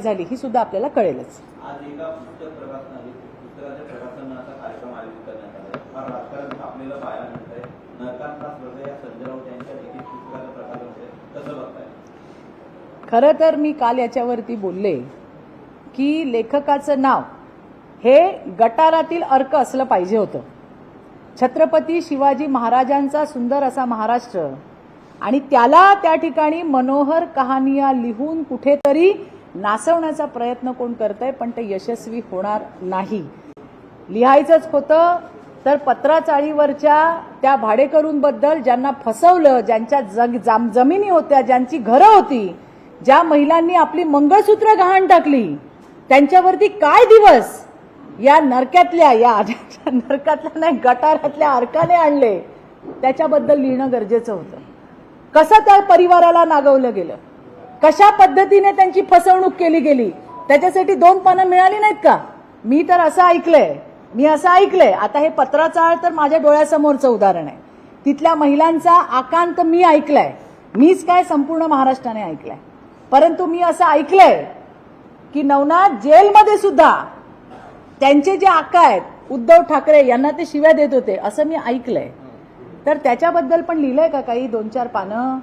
झाली ही सुद्धा आपल्याला कळेलच। आज एका पुस्तकाच्या प्रकाशनाचा कार्यक्रम आयोजित करण्यात आला आहे। फार राजकारण आपल्याला पाहायला मिळतंय। नरकांतला स्वर्ग या संजय राऊत यांच्या लिखित पुस्तकाचं प्रकाशन होते, कसं बघताय? खरं तर मी काल याच्यावरती बोलले की लेखकाचं नाव हे गटारातील अर्क असलं पाहिजे होतं। छत्रपती शिवाजी महाराजांचा सुंदर असा महाराष्ट्र आणि त्याला त्या ठिकाणी मनोहर कहानिया लिहून कुठेतरी नासवण्याचा प्रयत्न कोण करतंय, पण ते यशस्वी होणार नाही। लिहायचंच होतं तर पत्राचाळीवरच्या त्या भाडेकरूंबद्दल ज्यांना फसवलं, ज्यांच्या जमिनी होत्या, ज्यांची घरं होती, ज्या महिलांनी आपली मंगळसूत्र गहाण टाकली, त्यांच्यावरती काय दिवस या नरकातल्या नाही गटारातल्या अर्काने आणले, त्याच्याबद्दल लिहिणं गरजेचं होतं। कसं त्या परिवाराला नागवलं गेलं, कशा पद्धतीने त्यांची फसवणूक केली गेली, त्याच्यासाठी 2 पानं मिळाली नाहीत का? मी असं ऐकलंय। आता हे पत्राचाळ तर माझ्या डोळ्यासमोरचं उदाहरण आहे। तिथल्या महिलांचा आकांत मी ऐकलाय, मीच काय संपूर्ण महाराष्ट्राने ऐकलाय। परंतु मी असं ऐकलंय की नवनाथ जेलमध्ये सुद्धा त्यांचे जे आका आहेत उद्धव ठाकरे यांना ते शिव्या देत होते, असं मी ऐकलंय। तर त्याच्याबद्दल पण लिहिलंय का काही 2-4 पानं?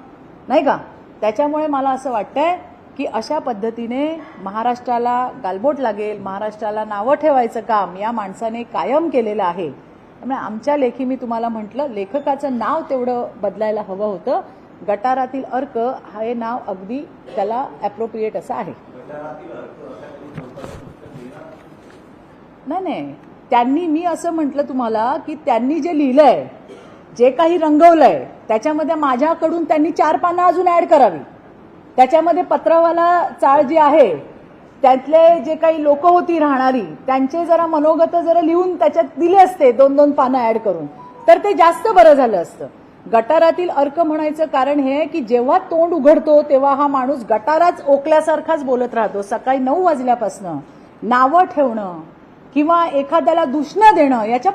नाही का? त्याच्यामुळे मला असं वाटतंय की अशा पद्धतीने महाराष्ट्राला गालबोट लागेल, महाराष्ट्राला नावं ठेवायचं काम या माणसाने कायम केलेलं आहे। त्यामुळे आमच्या लेखी मी तुम्हाला म्हटलं लेखकाचं नाव तेवढं बदलायला हवं होतं। गटारातील अर्क हे नाव अगदी त्याला अप्रोप्रिएट असं आहे। नाही, त्यांनी, मी असं म्हटलं तुम्हाला की त्यांनी जे लिहिलंय, जे काही रंगवलंय, त्याच्यामध्ये माझ्याकडून त्यांनी 4 पानं अजून ऍड करावी। त्याच्यामध्ये पत्रवाला चाळ जी आहे त्यातले जे काही लोक होती राहणारी, त्यांचे जरा मनोगत जरा लिहून त्याच्यात दिले असते 2-2 पानं ऍड करून, तर ते जास्त बरं झालं असतं। गटारातील अर्क म्हणायचं कारण हे की जेव्हा तोंड उघडतो तेव्हा हा माणूस गटाराच ओकल्यासारखाच बोलत राहतो। सकाळी 9 वाजल्यापासून नावं ठेवणं किंवा एखाद्याला दूषणं देणं याच्या